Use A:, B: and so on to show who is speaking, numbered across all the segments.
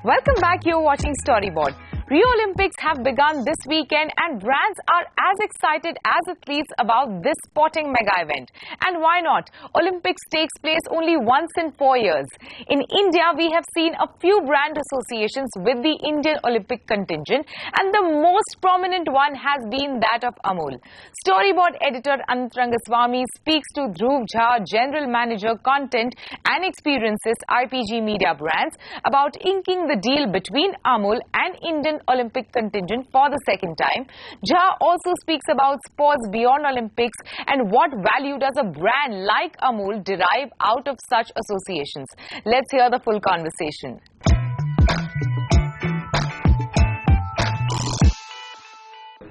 A: Welcome back. You're watching Storyboard. Rio Olympics have begun this weekend and brands are as excited as athletes about this sporting mega event. And why not? Olympics takes place only once in 4 years. In India, we have seen a few brand associations with the Indian Olympic contingent, and the most prominent one has been that of Amul. Storyboard editor Anant Rangaswamy speaks to Dhruv Jha, General Manager Content and Experiences, IPG Media Brands, about inking the deal between Amul and Indian Olympic contingent for the second time. Jha also speaks about sports beyond Olympics and what value does a brand like Amul derive out of such associations. Let's hear the full conversation.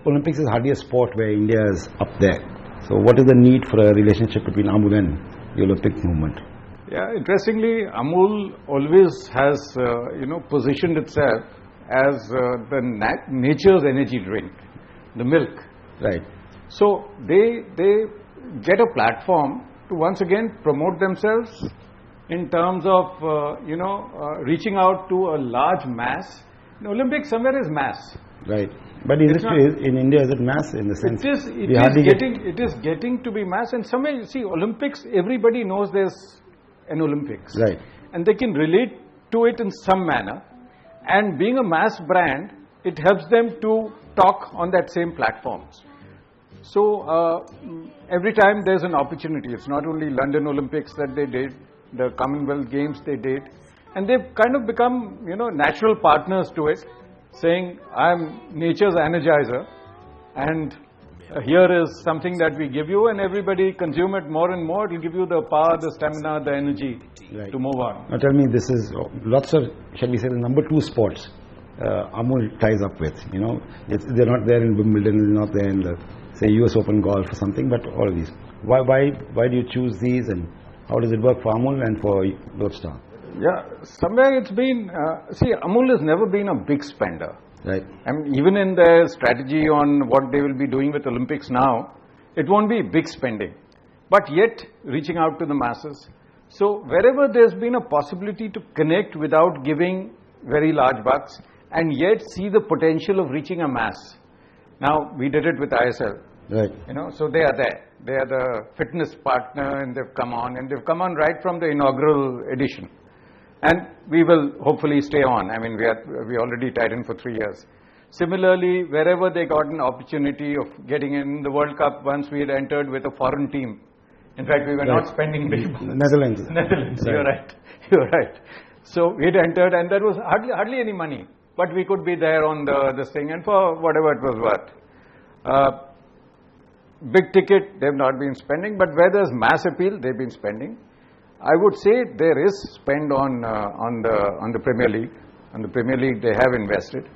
B: Olympics is hardly a sport where India is up there. So what is the need for a relationship between Amul and the Olympic movement?
C: Yeah, interestingly, Amul always has, positioned itself as the nature's energy drink, the milk.
B: Right.
C: So they get a platform to once again promote themselves in terms of, reaching out to a large mass. In Olympics, somewhere is mass.
B: Right. But in India, is it mass in the sense?
C: It is getting to be mass, and somewhere, you see, Olympics, everybody knows there's an Olympics.
B: Right.
C: And they can relate to it in some manner. And being a mass brand, it helps them to talk on that same platforms. So every time there's an opportunity, it's not only London Olympics that they did, the Commonwealth Games they did, and they've kind of become, natural partners to it, saying, I'm nature's energizer, and here is something that we give you, and everybody consume it more and more. It will give you the power, the stamina, the energy to move on.
B: Now tell me, this is lots of, shall we say, the number 2 sports Amul ties up with. They're not there in Wimbledon, they're not there in the, say, US Open golf or something, but all of these. Why do you choose these, and how does it work for Amul and for Lodestar?
C: Yeah, somewhere it's been, Amul has never been a big spender.
B: Right.
C: I mean, even in their strategy on what they will be doing with Olympics now, it won't be big spending, but yet reaching out to the masses. So wherever there's been a possibility to connect without giving very large bucks and yet see the potential of reaching a mass. Now, we did it with ISL.
B: Right.
C: So they are there. They are the fitness partner, and they've come on right from the inaugural edition. And we will hopefully stay on. I mean, we already tied in for 3 years. Similarly, wherever they got an opportunity of getting in the World Cup, once we had entered with a foreign team. In fact, we were not spending big bucks.
B: Netherlands.
C: Right. You're right. So we had entered, and there was hardly any money. But we could be there on this thing, and for whatever it was worth. Big ticket, they've not been spending, but where there's mass appeal, they've been spending. I would say there is spend on the Premier League. On the Premier League, they have invested.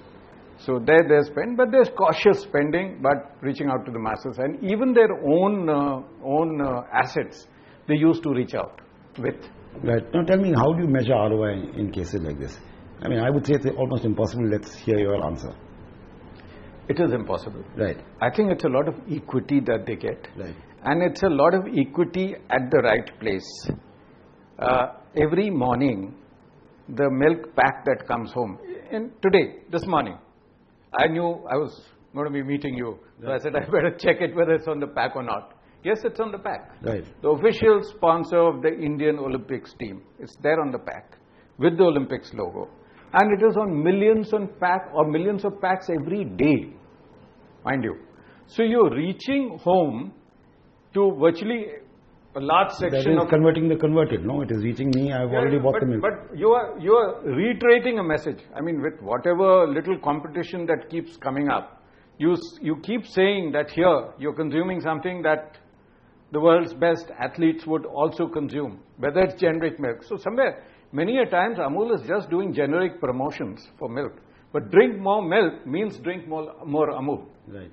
C: So there's spend, but there's cautious spending, but reaching out to the masses, and even their own assets they used to reach out with.
B: Right. Now tell me, how do you measure ROI in cases like this? I mean, I would say it's almost impossible. Let's hear your answer.
C: It is impossible.
B: Right.
C: I think it's a lot of equity that they get.
B: Right.
C: And it's a lot of equity at the right place. Every morning, the milk pack that comes home, and this morning, I knew I was going to be meeting you. So I said, I better check it whether it's on the pack or not. Yes, it's on the pack.
B: Right.
C: The official sponsor of the Indian Olympics team. It's there on the pack with the Olympics logo. And it is on millions of packs every day, mind you. So you're reaching home to virtually a large section of
B: converting the converted. No, it is reaching me. I've already bought the milk.
C: But you are reiterating a message. I mean, with whatever little competition that keeps coming up, you keep saying that here you're consuming something that the world's best athletes would also consume, whether it's generic milk. So somewhere, many a times, Amul is just doing generic promotions for milk. But drink more milk means drink more Amul.
B: Right.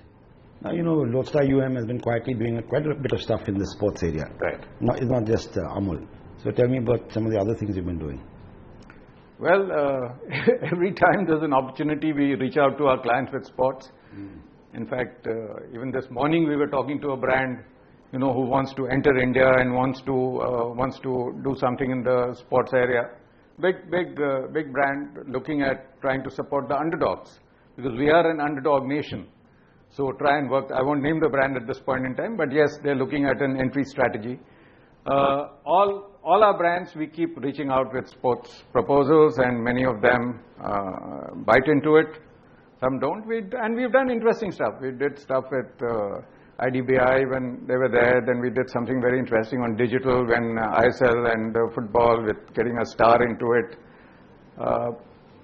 B: Now, Lodestar has been quietly doing quite a bit of stuff in the sports area.
C: Right.
B: It's not just Amul. So tell me about some of the other things you've been doing.
C: Well, every time there's an opportunity, we reach out to our clients with sports. In fact, even this morning we were talking to a brand, who wants to enter India and wants to do something in the sports area. big brand looking at trying to support the underdogs, because we are an underdog nation. So try and work. I won't name the brand at this point in time, but yes, they're looking at an entry strategy. All our brands, we keep reaching out with sports proposals, and many of them bite into it. Some don't. And we've done interesting stuff. We did stuff with IDBI when they were there. Then we did something very interesting on digital when ISL and football, with getting a star into it.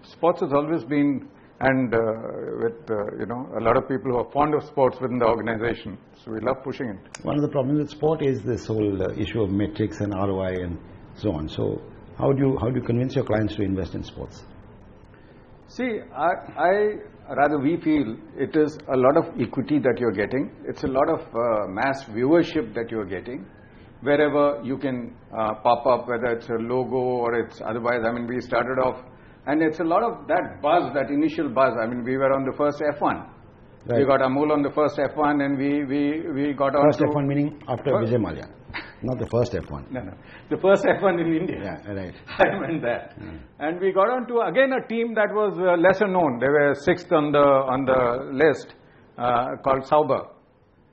C: Sports has always been, and with a lot of people who are fond of sports within the organization. So we love pushing it.
B: One of the problems with sport is this whole issue of metrics and ROI and so on. So how do you convince your clients to invest in sports?
C: See, we feel it is a lot of equity that you're getting. It's a lot of mass viewership that you're getting. Wherever you can pop up, whether it's a logo or it's otherwise. I mean, we started off, and it's a lot of that buzz, that initial buzz. I mean, we were on the first F1. Right. We got Amul on the first F1, and we got on
B: first F1 meaning after Vijay Mallya, not the first F1.
C: No, the first F1 in India.
B: Yeah, right.
C: I meant that. And we got on to again a team that was lesser known. They were 6th on the list, called Sauber,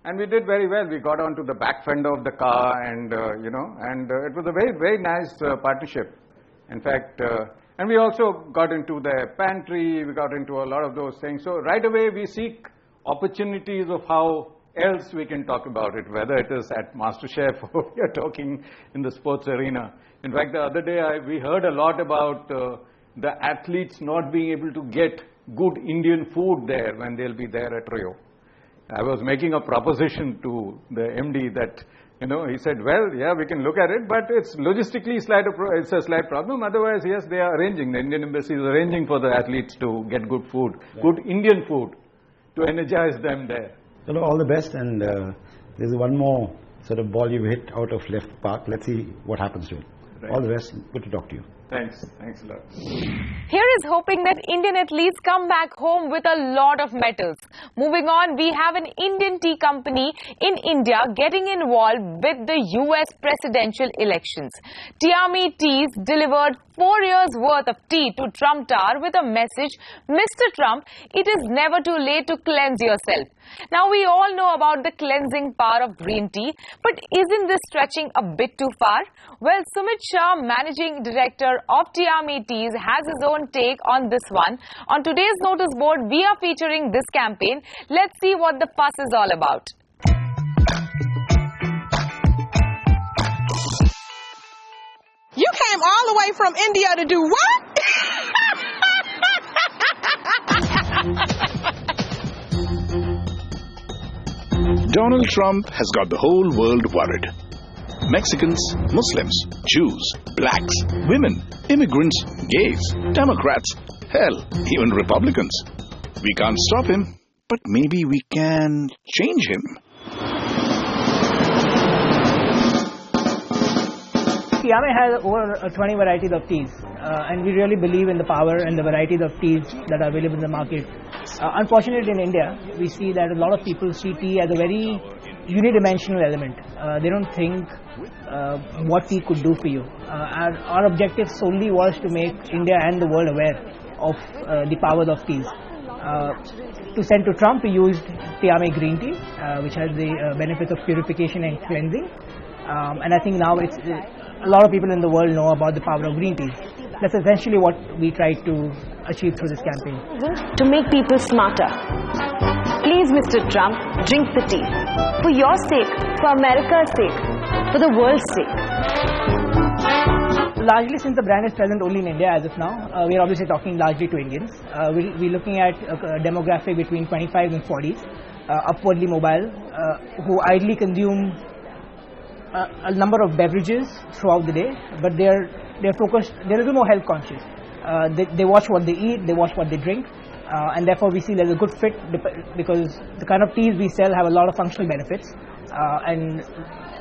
C: and we did very well. We got onto the back fender of the car, and it was a very, very nice partnership. In fact. And we also got into their pantry, we got into a lot of those things. So right away we seek opportunities of how else we can talk about it, whether it is at MasterChef or we are talking in the sports arena. In fact, the other day we heard a lot about the athletes not being able to get good Indian food there when they'll be there at Rio. I was making a proposition to the MD that, he said, well, yeah, we can look at it, but it's logistically it's a slight problem. Otherwise, yes, they are arranging. The Indian embassy is arranging for the athletes to get good food, good Indian food, to energize them there.
B: So all the best, and there's one more sort of ball you hit out of left park. Let's see what happens to it. Right. All the best. Good to talk to you.
C: Thanks a lot.
A: Here is hoping that Indian athletes come back home with a lot of medals. Moving on, we have an Indian tea company in India getting involved with the US presidential elections. Tiami Teas delivered 4 years worth of tea to Trump Tower with a message, Mr. Trump, it is never too late to cleanse yourself. Now we all know about the cleansing power of green tea, but isn't this stretching a bit too far? Well, Sumit Shah, managing director of Tiami Teas, has his own take on this one. On today's notice board, we are featuring this campaign. Let's see what the fuss is all about.
D: You came all the way from India to do what?
E: Donald Trump has got the whole world worried. Mexicans, Muslims, Jews, blacks, women, immigrants, gays, Democrats, hell, even Republicans. We can't stop him, but maybe we can change him.
F: Tiami has over 20 varieties of teas, and we really believe in the power and the varieties of teas that are available in the market. Unfortunately, in India, we see that a lot of people see tea as a very unidimensional element. They don't think what tea could do for you. Our objective solely was to make India and the world aware of the powers of teas. To send to Trump, we used Tiami green tea, which has the benefits of purification and cleansing. And I think now a lot of people in the world know about the power of green tea. That's essentially what we tried to achieve through this campaign.
G: To make people smarter. Please, Mr. Trump, drink the tea. For your sake, for America's sake, for the world's sake.
F: Largely, since the brand is present only in India as of now, we are obviously talking largely to Indians. We're looking at a demographic between 25 and 40s, upwardly mobile, who ideally consume a number of beverages throughout the day, but they're focused, they're a little more health conscious. They watch what they eat, they watch what they drink, and therefore we see there's a good fit because the kind of teas we sell have a lot of functional benefits, and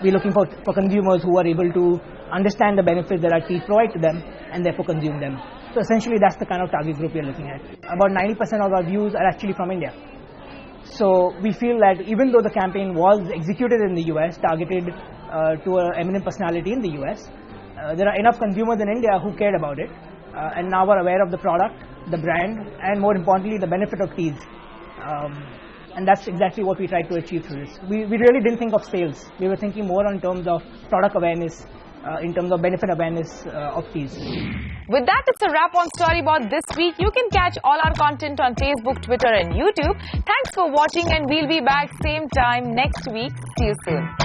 F: we're looking for consumers who are able to understand the benefits that our teas provide to them and therefore consume them. So essentially that's the kind of target group we're looking at. About 90% of our views are actually from India. So we feel that even though the campaign was executed in the US, targeted to an eminent personality in the US, there are enough consumers in India who cared about it. and now are aware of the product, the brand, and more importantly, the benefit of teas. And that's exactly what we tried to achieve through this. We really didn't think of sales. We were thinking more in terms of product awareness, in terms of benefit awareness of teas.
A: With that, it's a wrap on Storyboard this week. You can catch all our content on Facebook, Twitter and YouTube. Thanks for watching, and we'll be back same time next week. See you soon.